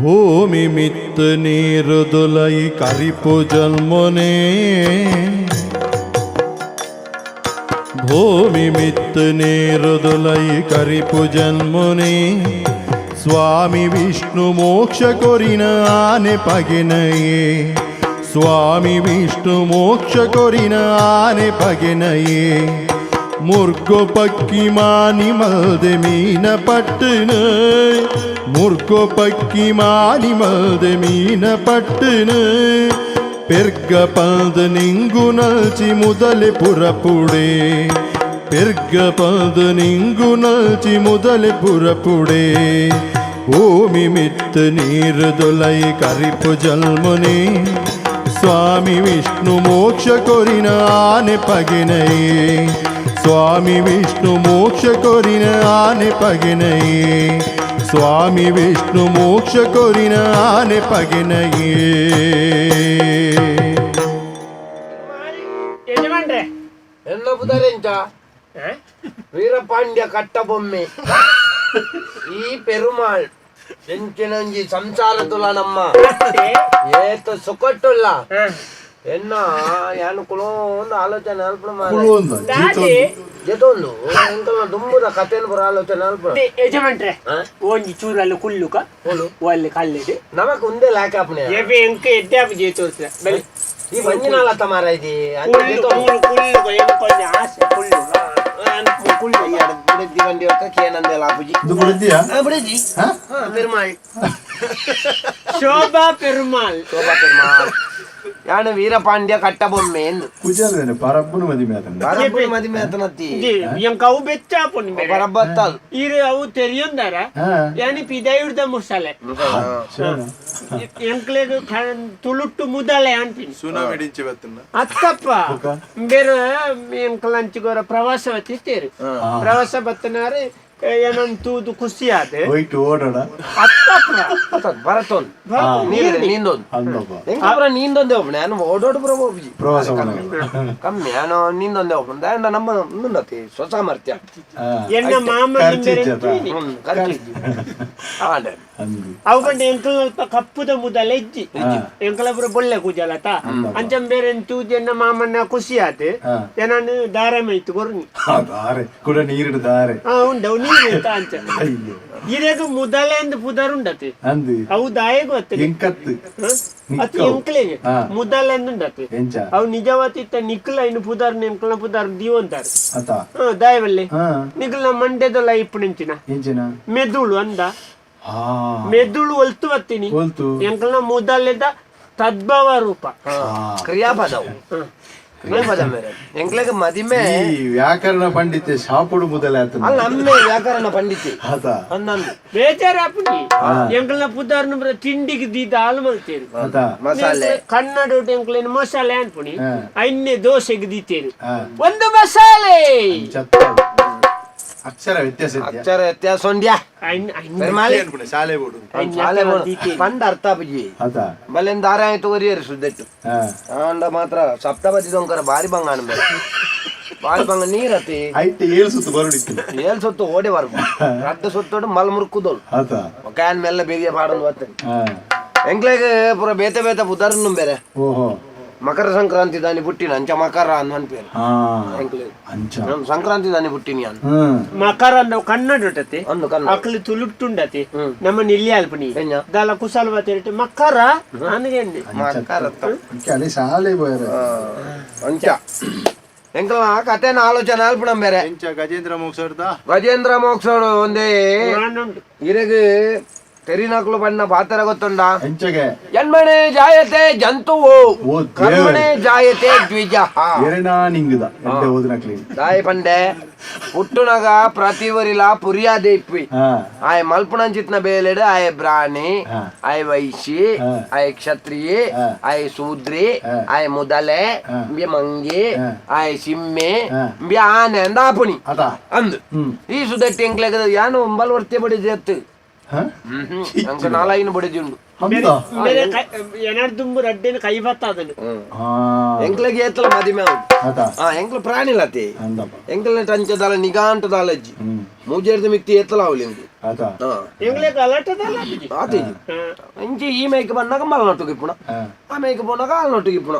ಭೂಮಿ ಮಿತ್ತ ನೀರುದುಲೈ ಕರಿಪು ಜನ್ಮನೆ ಭೂಮಿ ಮಿತ್ತ ನೀರುದುಲೈ ಕರಿಪು ಜನ್ಮನೆ ಸ್ವಾಮಿ ವಿಷ್ಣು ಮೋಕ್ಷ ಕೊರಿನ ಆನೆ ಪಗೆನಯೇ ಸ್ವಾಮಿ ವಿಷ್ಣು ಮೋಕ್ಷ ಕೊರಿನ ಆನೆ ಪಗೆನಯೇ ಮುರ್ಗೋ ಪಕ್ಕಿ ಮಾನಿ ಮಲ್ದೆ ಮೀನ ಪಟ್ಟನ ಮುರ್ಗೋ ಪಕ್ಕಿ ಮಾನಿ ಮಲ್ದೆ ಮೀನ ಪಟ್ಟನ ಪೆರ್ಗ ಪಲ್ದ ನಿಂಗು ನಲ್ಚಿ ಮುದಲೆ ಪುರಪುಡೆ ಪೆರ್ಗ ಪಲ್ದ ನಿಂಗು ನಲ್ಚಿ ಮುದಲೆ ಪುರಪುಡೆ ಭೂಮಿ ಮಿತ್ತ ನೀರು ದೊಲೈ ಕರಿಪು ಜಲ್ಮನೆ ಸ್ವಾಮಿ ವಿಷ್ಣು ಮೋಕ್ಷ ಕೊರಿನ ಆನೆ ಪಗೆನಯೇ ಸ್ವಾಮಿ ವಿಷ್ಣು ಮೋಕ್ಷ ಕೊರಿನ ಆನೆ ಪಗೆನಯೇ ಸ್ವಾಮಿ ವಿಷ್ಣು ಮೋಕ್ಷ ಕೊರಿನ ಆನೆ ಪಗೆನಯೇ. ಎಲ್ಲ ಬುಧರೆಂಚ ವೀರಪಾಂಡ್ಯ ಕಟ್ಟಬೊಮ್ಮೆ ಈ ಪೆರುಮಾಳ್ ಎಂಚಿನಂಜಿ ಸಂಸಾರ ತುಲ ನಮ್ಮ ಏತ ಸುಖಟ್ಟುಲ್ಲ ಎನ್ನ ಯಾನುಕುಳು ಒಂದು ಆಲೋಚನೆ ಅಲ್ಪ ಜೊಂದು ಎಂಕಲ್ನ ದುಂಬುದ ಕಥೆನ ಬರೋ ಆಲೋಚನೆ ಅಲ್ಪ ಯಜಮಾನ್ರೆ ಒಂಜಿ ಚೂರಲ್ಲಿ ಕುಳ್ಳುಕ ಒಳ್ಳೆ ಕಲ್ಲಿದೆ ನಮಕ್ ಒಂದೇ ಲಾಕ ಅಪ್ಪನೆ ಎಂಕ ಎಡ್ಡೆ ಅಪ್ಪ ಜೇ ತೋರಿಸ ಬೆಲೆ ಈ ಮಂಜಿನಾಲ ತಮಾರ ಇದೆ ದಿವಂಡಿ ಕೇನಂದೆಲ್ಲ ಅಪ್ಪುಜಿ ಬಿಡಜಿ ಪೆರುಮಾಳ್ ಶೋಭಾ ಪೆರುಮಾಳ್ ಶೋಭಾ ಪೆರುಮಾಳ್ ಯಾನು ವೀರಪಾಂಡ್ಯ ಕಟ್ಟಬೊಮ್ಮೆ ಎಂದು ಪರಪ್ಪನ ಮದಿಮೆ ಪರಪ್ಪನ ಮದಿಮೆ ಆತನತ್ತಿ ಎಂಕ ಅವು ಬೆಚ್ಚಾಪುನ್ ಪರಬ್ಬತ್ತಲ್ ಇರು ಅವು ತೆರಿಯೊಂದಾರ ಯಾನಿ ಪಿದಾಯುಡ್ದ ಮುಸಲೆ ಎಂಕ್ಲೆಗ್ ತುಳುಟ್ಟು ಮುದಲೆ ಅಂತೀನಿ ಸುನಾಮಿಡಿಂಚೆ ಬತ್ತನ ಅತ್ತಪ್ಪ ಬೇರೆ ಎಂಕ್ಲಂಚಿಗೋರ ಪ್ರವಾಸ ಬತ್ತಿತ್ತೇರು ಪ್ರವಾಸ ಬತ್ತನಾರೆ ಏನೊಂದು ತೂದು ಖುಷಿ ಆದೆ ಅತ್ತಪ್ಪ ಬರತ್ತೊಂದು ನೀಂದೊಂದು ನೀಂದೊಂದೇ ಒಬ್ಬನೇ ನಾನು ಓಡೋಡು ಬರೋಬಿ ಕಮ್ಮಿ ನಾನು ನೀಂದೊಂದೇ ಒಬ್ಬ ನಮ್ಮ ಮುಂದತಿ ಸ್ವಸ ಮರ್ತ್ಯ ಎನ್ನ ಮಾಮ ಅವು ಬಂದು ಎಂಕಲ್ ಕಪ್ಪುದ ಮುದಲ ಇಜ್ಜಿ ಎಂಕಲಬ್ರು ಬೊಳ್ಳೆ ಕೂಜಲತ ಅಂಚಂ ಬೇರೆ ತೂಜಿ ಎನ್ನ ಮಾಮನ್ನ ಖುಷಿ ಆತೆ ನಾನು ದಾರ ಮೈತು ಕೊರ್ನಿ ಉಂಡ ನೀರು ಅಂಚ ಇರೇದು ಮುದಲೆ ಎಂದು ಪುದರುಂಡತಿ ಅವು ದಾಯ ಗೊತ್ತಿಲ್ಲ ಅತಿ ಎಂಕ್ಲೆಗೆ ಮುದಲೆ ಎಂದುಂಡತಿ ಅವು ನಿಜವತ್ತಿತ್ತ ನಿಕ್ಲ ಇನ್ನು ಪುದರ್ ಎಂಕ್ಲ ಪುದರ್ ದೀವಂತಾರೆ ದಾಯವಲ್ಲಿ ನಿಕ್ಲ ಮಂಡ್ಯದಲ್ಲ ಇಪ್ಪುನೆಂಚಿನ ಮೆದುಳು ಅಂದ ಮೆದುಳು ಒಲ್ತು ಬತ್ತೀನಿ ಎಂಕಲ್ನ ಮುದಲೆದ ತದ್ಭವ ರೂಪ ಕ್ರಿಯಾಪದವು ಎಂಕ್ಲೆಗೆ ಮದಿಮೆ ವ್ಯಾಕರಣ ಪಂಡಿತೆ ಶಾಪುಡು ಮುದಲೆ ಅಲ್ಲ ನಮ್ಮೆ ವ್ಯಾಕರಣ ಪಂಡಿತೆ ಬೇಜಾರ ಎಂಕಲ್ನ ಪುದಾರ್ನ ತಿಂಡಿಗೆ ದೀದ ಹಾಲು ಮಲ್ತೇರು ಮಸಾಲೆ ಕನ್ನಡ ಎಂಕ್ಲೇನು ಮಸಾಲೆ ಅನ್ಪುಣಿ ಐನ್ನೆ ದೋಸೆಗೆ ದೀತೇರು ಒಂದು ಮಸಾಲೆ ಅಕ್ಷರ ವ್ಯತ್ಯಾಸ ಅಕ್ಷರ ವ್ಯತ್ಯಾಸ ಒಂದ್ಯಾ ಶಾಲೆ ಬೋಡು ಪಂಡ ಅರ್ಥ ಬಜ್ಜಿ ಬಲ್ಲೆನ್ ದಾರ ಆಯ್ತು ಒರಿಯರು ಸುದ್ದೆಟ್ಟು ಅಂಡ ಮಾತ್ರ ಸಪ್ತಪದಿ ದೊಂಕರ ಬಾರಿ ಬಂಗ ಅನ್ಬೇಕು ಬಾರಿ ಬಂಗ ನೀರತಿ ಏಳು ಸುತ್ತು ಬರುಡಿತ್ತು ಏಳು ಸುತ್ತು ಓಡಿ ಬರ್ಬ ರಡ್ಡ ಸುತ್ತೋಡು ಮಲ್ ಮುರುಕುದೋಳು ಕ್ಯಾನ್ ಮೆಲ್ಲ ಬೇರಿಯ ಪಾಡೊಂದು ಬರ್ತದೆ ಎಂಕ್ಲೆಗೆ ಪೂರ ಬೇತೆ ಬೇತೆ ಪುದರ್ನು ಬೇರೆ ಮಕರ ಸಂಕ್ರಾಂತಿ ದಾನಿ ಬುಟ್ಟಿನ ಅಂಚ ಮಕರ ಅನ್ಪೇರು ಸಂಕ್ರಾಂತಿ ದಾನಿ ಬುಟ್ಟಿನಿ ಮಕರ ಕನ್ನಡ ಅಕ್ಲಿ ತುಳುಟ್ಟುಂಡತಿ ನಮ್ಮ ನಿಲ್ಲಿ ಅಲ್ಪನಿ ದಾಲ ಕುಸಲ್ ಬತ್ತೆ ಮಕರ ಅಂಚ ಎಂಕಲ ಕಥೆನ ಆಲೋಚನೆ ಅಲ್ಪಣ ಬೇರೆ ಗಜೇಂದ್ರ ಮೋಕ್ಷೋಡು ಒಂದೇ ಇರಗೆ ತೆರಿನಕ್ಲು ಬಣ್ಣ ಪಾತ್ರ ಗೊತ್ತುಂಡ ಜನ್ಮನೆ ಜಾಯತೆ ಜಂತುವು ಕರ್ಮಣೆ ಜಾಯತೆ ದ್ವಿಜ ದಾಯ ಪಂಡೆ ಹುಟ್ಟುನಗ ಪ್ರತಿವರಿಲ ಪುರಿಯಾದೆ ಇಪ್ಪಿ ಆಯ ಮಲ್ಪುಣಂಚಿತ್ನ ಬೇಲೆಡ್ ಆಯ ಬ್ರಾಹ್ಮಿ ಆಯ ವೈಶಿ ಆಯ ಕ್ಷತ್ರಿಯೆ ಆಯ ಶೂದ್ರಿ ಆಯ ಮುದಲೆ ಬಿಯ ಮಂಗಿ ಆಯ ಸಿಮ್ಮೆ ಬಿಯ ಆನೆ ಅಂದಾಪುನಿ ಅಂದ್ ಈ ಸುದಟ್ಟಿ ಎಂಕ್ಲೆಗ ಯಾನು ಒಂಬಲ್ ವರ್ತಿ ಬಡಿದೆತ್ತು ಅಂಕ ನಾಲ್ಕು ಬಡಿದಿ ಉಂಡು ಎನರ್ದುಂಬು ರಡ್ಡೆನ ಕೈ ಬತ್ತಾದನು ಎಂಕ್ಲೆಗೆ ಏತಲ ಮದಿಮೆ ಉಂಟು ಎಂಕ್ಲ ಪ್ರಾಣಿಲತೆ ಎಂಕ್ಲ ಟಂಚದಾಲ ನಿಗಾಂಟದಾಲಜ್ಜಿ ಮೂಜೇರ್ದ ಮಿತ್ತಿ ಏತಲ ಅವಲಿಂದು ಎಂಗ್ಲೆಗ್ ಅಲಟದಲ್ಲ ಆತಿ ಇಂಚಿ ಈ ಮೇಯ್ಕ್ ಬಂದಾಗ ಮಲ್ನೊಟ್ಟಿಗೆ ಇಪ್ಪುಣ ಆ ಮೇಯ್ಕ್ ಬಂದಾಗ ಅಲ್ನೊಟ್ಟಿಗೆ ಇಪ್ಪುಣ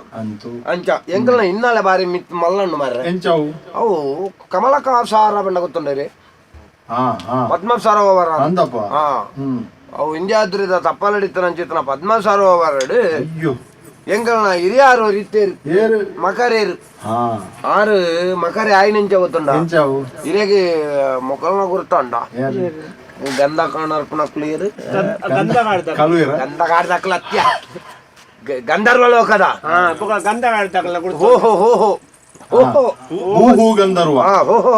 ಅಂಚ ಎಂಕ್ಲ ಇನ್ನಲೆ ಬಾರಿ ಮಿತ್ ಮಲ್ಲಣ್ಣು ಮಾರ್ರೆ ಅವು ಕಮಲಕ ಸಾರ ಬಂಡ ಗೊತ್ತುಂಡರೆ ಪದ್ಮ ಸರೋವರ ಅವು ಇಂಡಿಯಾದ್ರಿದ ತಪ್ಪಲಡಿತನಂಚಿತನ ಪದ್ಮ ಸರೋವರಡು ಎಂಕಲ್ನ ಹಿರಿಯಾರು ರಿತ್ತೇರು ಮಕರೇರು ಆರು ಮಕರೆ ಆಯ್ನೆಂಚ ಗೊತ್ತುಂಡ ಹಿರಿಯಗೆ ಮೊಕಲ್ನ ಗುರ್ತಂಡ ಗಂಧ ಕಾಣರ್ಪುಣ ಕ್ಲಿಯರ್ ಗಂಧ ಕಾಡ್ದಕ್ಲ ಅತ್ಯ ಗಂಧರ್ವ ಲೋಕದ ಗಂಧ ಕಾಡ್ದಕ್ಲ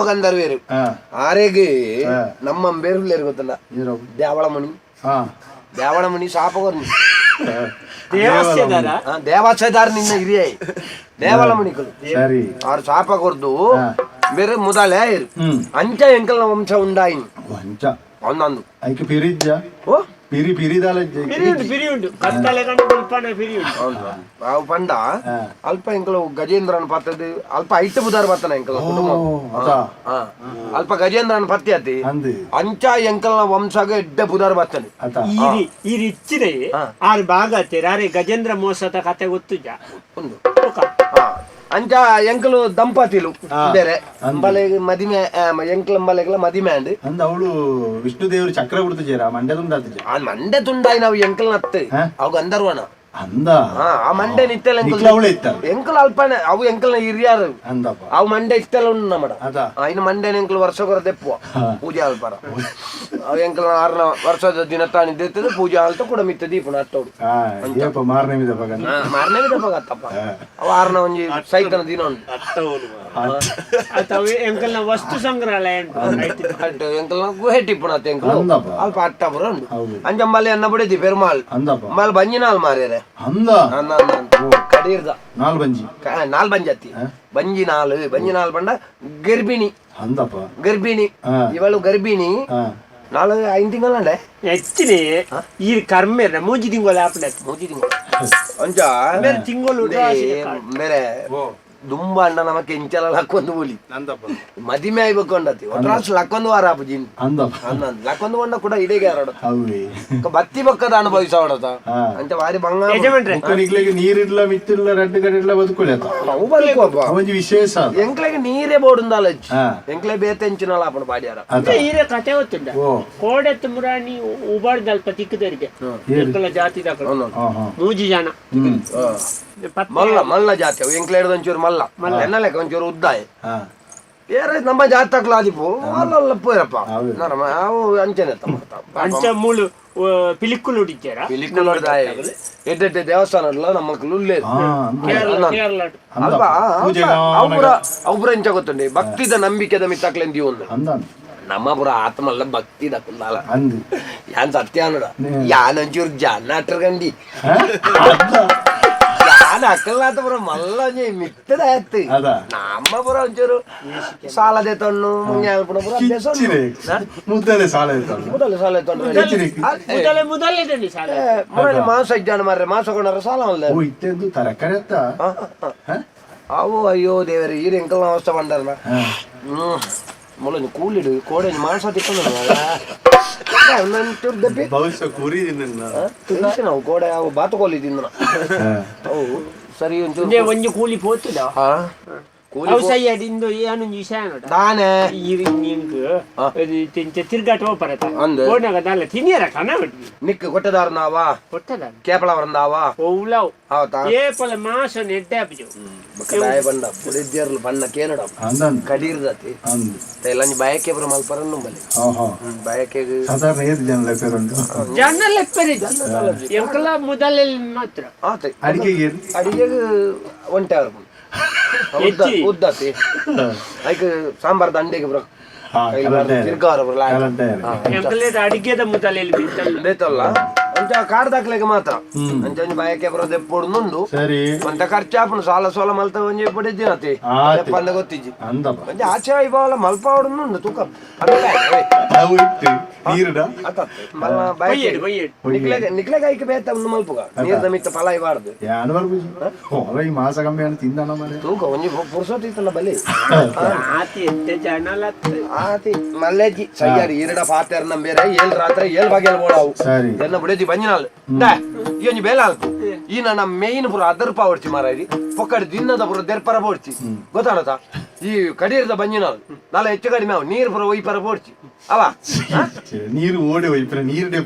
ಗಂಧರ್ವೇರು ಆರೆಗೆ ನಮ್ಮ ಬೇರುಲೇರು ಗೊತ್ತಲ್ಲ ದ್ಯಾವಳಮಣಿ ಶಾಪಗೋರ್ನಿ ದೇವಾಸದಾರ ನಿನ್ನ ಹಿರಿಯ ದೇವಳಮಣಿಗಳು ಅವ್ರ ಶಾಪ ಕೊರ್ದು ಬೇರೆ ಮುದಲೇ ಇರು ಅಂಚ ಎಂಕಲ್ನ ವಂಶ ಉಂಡಾಯಿನಿ ಒಂದೊಂದು ಓ ಅವು ಪಂಡ ಅಲ್ಪ ಎಂಕಲು ಗಜೇಂದ್ರನ ಪತ್ತದು ಅಲ್ಪ ಐಟ ಬುಧಾರ ಬತ್ತಾನ ಎಂಕಲ ಅಲ್ಪ ಗಜೇಂದ್ರನ ಪತ್ತಿ ಅಂಚ ಎಂಕಲ್ನ ವಂಶಗ ಎಡ್ಡ ಬುಧಾರ ಬತ್ತಾನೆ ಈ ರಿಚ್ಚಿದೆ ಆರು ಭಾಗ ಆರೆ ಗಜೇಂದ್ರ ಮೋಸದ ಕತೆ ಗೊತ್ತುಜ ಒಂದು ಅಂಚ ಎಂಕಲು ದಂಪತಿಲು ಬೇರೆ ಅಂಬಲೆಗೆ ಮದಿಮೆ ಎಂಕಲ ಅಂಬಲೆಗೆಲ್ಲ ಮದಿಮೆ ಅಂಡ್ ಅಂದ ಅವಳು ವಿಷ್ಣು ದೇವರು ಚಕ್ರ ಬಿಡ್ತಿದ್ದೀರಾ ಮಂಡ್ಯ ತುಂಡ ಮಂಡೆ ತುಂಡಾಯಿ ನಾವು ಎಂಕಲ್ನ ಅತ್ತೆ ಅವು ಗಂಧರ್ವನ ಅಂದ ಆ ಮಂಡೆ ನಿತ್ತಲ್ಲ ಎಂಕಲ್ ಅಲ್ಪನೆ ಅವು ಎಂಕಲ್ನ ಹಿರಿಯಾರು ಅವು ಮಂಡೆ ಇತ್ತಲ್ಲ ಉಂಡು ನಮ್ಮಡ ಇನ್ನು ಮಂಡೆನ ಎಂಕಲ್ ವರ್ಷಗೊರ ದೆಪ್ಪುವ ಪೂಜೆ ಅಲ್ಪರ ಅವು ಎಂಕಲ್ನ 6ನ ವರ್ಷದ ದಿನ ತಾನಿದ್ದ ಪೂಜೆ ಆಲ್ತ ಕೂಡ ಮಿತ್ತ ದೀಪನ ಅಟ್ಟೋಡು ಮಾರನೇ ವಿಧ ಬಗತ್ತಪ್ಪ ಅವು 6ನ ಒಂಜಿ ಸೈಕನ ದಿನ ಉಂಟು ಎಂಕಲ್ನ ವಸ್ತು ಸಂಗ್ರಹಾಲಯ ಎಂಕಲ್ನ ಗುಹೆ ಟಿಪ್ಪುಣತ್ತೆ ಎಂಕಲ್ ಅಲ್ಪ ಅಟ್ಟಪುರ ಉಂಟು ಅಂಜಂಬಲ್ಲಿ ಅನ್ನ ಬಿಡಿದಿ ಪೆರುಮಾಳ್ ಮಲ್ ಬಂಜಿನಾಲ್ ಮಾರ್ಯಾರೆ ಕಡೀರ್ದ ನಾಲ್ ಬಂಜಿ ಅತ್ತಿ ಬಂಜಿ ನಾಲ್ ಬಂಡ ಗರ್ಭಿಣಿ ಇವಳು ಗರ್ಭಿಣಿ 4-5 ತಿಂಗಳಂಡೆ ಹೆಚ್ಚಿನ ಈ ಕರ್ಮೆ ಮೂಜಿ ತಿಂಗಳು ಮೂಜಿ ತಿಂಗಳು ಅಂಚ ತಿಂಗಳು ಬೇರೆ ದುಂಬ ಅಂಡ ನಮಕ್ಕೆ ಇಂಚಲ ಲಕ್ಕೊಂದು ಬೋಲಿ ಮದಿಮೆ ಆಯ್ಬೇಕೊಂಡತಿ ಒಟ್ರಾಸ್ ಲಕ್ಕೊಂದು ವಾರ ಆಪುಜಿ ಲಕ್ಕೊಂದು ಬಂಡ ಕೂಡ ಇಡೀಗೆ ಬತ್ತಿ ಬಕ್ಕದ ಅನುಭವಿಸೋಡತ ಅಂತ ಬಾರಿ ಬಂಗಾರ ನೀರಿಡ್ಲ ಮಿತ್ತಿಡ್ಲ ರೆಡ್ ಕಡಿಡ್ಲ ಬದುಕೊಳ್ಳಿ ವಿಶೇಷ ಎಂಕ್ಲೆಗೆ ನೀರೇ ಬೋಡುಂದಲ್ಲ ಎಂಕ್ಲೆ ಬೇತೆ ಎಂಚಿನಲ್ಲ ಅಪ್ಪನ ಬಾಡ್ಯಾರ ಈರೆ ಕತೆ ಗೊತ್ತಿಲ್ಲ ಕೋಡೆತ್ತು ಮುರಾಣಿ ಉಬಾರ್ದಲ್ಪ ತಿಕ್ಕದರಿಗೆ ಎಂಕಲ ಜಾತಿ ಮೂಜಿ ಜನ ಮಲ್ಲ ಜಾತಿ ಅವು ಎಂಕ್ಲೆ ಹಿಡಿದ ಒಂಚೂರು ಮಲ್ಲ ಎನ್ನಲೆಕ್ಕ ಒಂಚೂರು ಉದ್ದಾಯ ಬೇರೆ ನಮ್ಮ ಜಾತಕ್ಲ ಆದಿಪು ಅಲ್ಲ ಪೋರಪ್ಪ ಅವು ಅಂಚನೆ ಅಂಚ ಮೂಳು ಪಿಲಿಕ್ಕುಲು ಹೊಡಿಚಾರ ಪಿಲಿಕ್ಕುಲು ಹೊಡೆದಾಯ ಎಡ್ಡೆ ದೇವಸ್ಥಾನ ನಮ್ಮಕ್ಕಳು ಅಲ್ವಾ ಅವ್ರ ಎಂಚ ಗೊತ್ತುಂಡಿ ಭಕ್ತಿದ ನಂಬಿಕೆದ ಮಿತ್ತಾಕ್ಲೆಂದಿ ಒಂದು ನಮ್ಮ ಪುರ ಆತ್ಮಲ್ಲ ಭಕ್ತಿ ದಕ್ಕಲ್ಲ ಯಾನ್ ಸತ್ಯ ನೋಡ ಯಾನ್ ಒಂಚೂರು ಜನ ಅಟ್ರಗಂಡಿ ಅಕ್ಕಲ್ಲಾತ ಪುರ ಮಲ್ಲ ಮಿತ್ತದ ಆಯ್ತು ನಮ್ಮ ಪುರ ಒಂಚೂರು ಸಾಲದೆ ತೊಣ್ಣು ಮುಂಗ್ಯಾಲ್ಪುರ ಪುರ ಮುದ್ದಲೆ ಸಾಲ ಮಾಸ ಇದ್ದಾನ ಮಾರ್ರೆ ಮಾಸ ಕೊಂಡ್ರ ಸಾಲ ಅಲ್ಲ ತರಕಾರಿ ಅವು ಅಯ್ಯೋ ದೇವರೇ ಈ ಎಂಕಲ್ನ ಅವಸ್ಥೆ ಬಂದಾರ ಮೊಳನು ಕೂಲಿಡು ಕೋಡೆ ಮಾಂಸ ತಿಕ್ಕೊಂಡು ನಾವು ಕೋಡೆ ಅವು ಬಾತುಕೋಲಿ ತಿಂದ ಅವು ಸರಿ ಒಂಜಿ ಕೂಲಿ ಪೋತುದ ಸೈಯದಿಂದು ಏನು ವಿಷಯ ನಾನೇ ತಿರ್ಗಾಟ ಹೋಗ್ಬರತ್ತ ತಿನ್ನಿಯರ ಕಣ ನಿಕ್ ಕೊಟ್ಟದಾರ ನಾವಾ ಕೊಟ್ಟದಾರ ಕೇಪಳವರಂದಾವಾ ಓವ್ಲವ್ ಏಪಲ ಮಾಸ ನೆಡ್ಡೆ ಆಪಿಜು ಬಂಡ ಪುಡಿದ್ಯರ್ಲು ಬಣ್ಣ ಕೇನಡ ಕಡೀರ್ದತಿ ಎಲ್ಲಂಜಿ ಬಯಕೆ ಬರ ಮಲ್ಪರನ್ನು ಬಲ್ಲಿ ಬಯಕೆ ಜನ ಲೆಪ್ಪರಿ ಎಂಕಲ ಮೊದಲಲ್ಲಿ ಮಾತ್ರ ಅಡಿಗೆಗೆ ಒಂಟೆ ಅವ್ರ ಉದ್ದತಿ ಐಕ್ ಸಾಂಬಾರ್ ದಂಡೆಗೆ ಬರ ತಿರ್ಗಾರ ಅಡಿಗೆದ ಮೊದಲಲ್ಲಿ ಬೇತಲ್ಲ ಅಂಚ ಕಾರ್ಡ್ ದಾಖಲೆಗೆ ಮಾತ್ರ ಅಂಚ ಒಂಜಿ ಬಯಕೆ ಬರೋದು ಎಪ್ಪೊಡು ನುಂಡು ಸರಿ ಅಂತ ಖರ್ಚಾಪುನು ಸಾಲ ಸೋಲ ಮಲ್ತ ಒಂಜಿ ಪಡೆದಿನತಿ ಪಂದ ಗೊತ್ತಿಜ್ಜಿ ಅಂದಪ್ಪ ಒಂಜಿ ಆಚೆ ಇವಾಗ ಮಲ್ಪ ಹೊಡುನುಂಡು ತೂಕ ಅವು ಇಟ್ಟು ನೀರುಡ ನಿಕ್ಲೆಗಾಯ್ಕೆ ಬೇತ ಒಂದು ಮಲ್ಪುಗ ನೀರ್ದ ಮಿತ್ತ ಫಲ ಇವಾರ್ದು ಯಾನು ಬರ್ಬುಜಿ ಹೊರ ಈ ಮಾಸ ಕಮ್ಮಿ ಹಣ್ಣು ತಿಂದಾನ ಮನೆ ತೂಕ ಒಂಜಿ ಪುರ್ಸೋತಿ ಇತ್ತಲ್ಲ ಬಲಿ ಆತಿ ಎತ್ತೆ ಜನಲತ್ತ ಆತಿ ಮಲ್ಲೆಜ್ಜಿ ಸಯ್ಯಾರಿ ಈರಡ ಪಾತೆರ್ ನಂಬೇರೆ ಏಳ್ ರಾತ್ರಿ ಏಳ್ ಬಗೆಲ್ ಬೋಡಾವು ಸರಿ ಎನ್ನ ಬುಡೇಜಿ ಬಂಜಿನಾಲ್ ಈ ಒಂಜಿ ಬೇಲ ಅಲ್ಪು ಈ ನನ್ನ ಮೇಯ್ನ್ ಪುರ ಅದರ್ಪ ಹೊಡ್ಚಿ ಮಾರಾಯಿ ಪೊಕ್ಕಡಿ ದಿನದ ಪುರ ದೆರ್ಪರ ಬೋಡ್ಚಿ ಗೊತ್ತಾಡತ ಈ ಕಡೀರದ ಬಂಜಿನಾಲ್ ನಾಳೆ ಹೆಚ್ಚು ಕಡಿಮೆ ಅವು ನೀರು ಪುರ ಒಯ್ಪರ ಬೋಡ್ಚಿ ಅವ ನೀರು ಓಡಿ ಹೋಯ್ಪರ ನೀರುಡೆ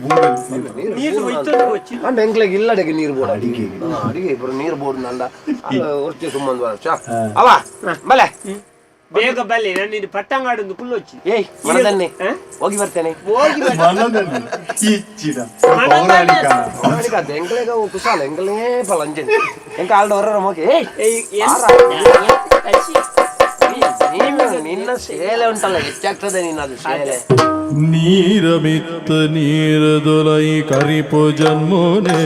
ಅಂಡ್ ಎಂಕ್ಲೆಗೆ ಇಲ್ಲಡೆಗೆ ನೀರು ಬೋಡ ಅಡಿಗೆ ಪುರ ನೀರು ಬೋಡ್ ನಂದ ಹೊರ್ಚೆ ಸುಮ್ಮಂದು ವರ್ಷ ಅವ ಬಲೆ ಬೇಗ ಬಲ್ಲಿ ನಾನು ಇದು ಪಟ್ಟಂಗಾಡೊಂದು ಕುಲ್ಲೊಚ್ಚಿ ಏಯ್ ಮನದನ್ನೇ ಹೋಗಿ ಬರ್ತೇನೆ ಹೋಗಿ ಇಚ್ಚಿದ ಪೌರಾಣಿಕ ಎಂಕ್ಲೆಗ ಕುಶಾಲ ಎಂಕ್ಲೇ ಪಲಂಜೆ ಎಂಕ ಆಲ್ಡ ಹೊರ ಹೋಗಿ ನಿನ್ನ ಸೇಲೆ ಉಂಟಲ್ಲ ಹೆಚ್ಚಾಗ್ತದೆ ನೀನು ಅದು ಸೇಲೆ ನೀರಮಿತ್ತ ನೀರದೊಲೈ ಕರಿಪು ಜನ್ಮೋನೆ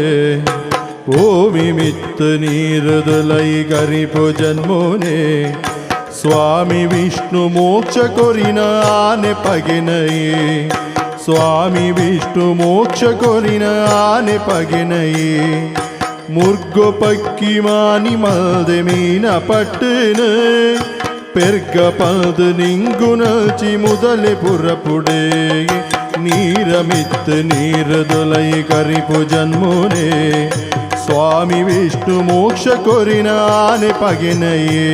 ಭೂಮಿ ಮಿತ್ತ ನೀರದೊಲೈ ಕರಿಪು ಜನ್ಮೋನೆ ಸ್ವಾಮಿ ವಿಷ್ಣು ಮೋಕ್ಷ ಕೊರಿನ ಆನೆ ಪಗೆನಯೇ ಸ್ವಾಮಿ ವಿಷ್ಣು ಮೋಕ್ಷ ಕೊರಿನ ಆನೆ ಪಗೆನಯೇ ಮುರ್ಗೊ ಪಕ್ಕಿ ಮಾನಿ ಮಲ್ದೆ ಮೀನ ಪಟ್ಟನ ಪೆರ್ಗ ಪದ ನಿಂಗುನಚಿ ಮುದಲೆ ಪುರಪುಡೆ ನೀರಮಿತ್ತ ನೀರದೊಲೈ ಕರಿಪು ಜನ್ಮೋನೆ ಸ್ವಾಮಿ ವಿಷ್ಣು ಮೋಕ್ಷ ಕೊರಿನ ಆನೆ ಪಗೆನಯೇ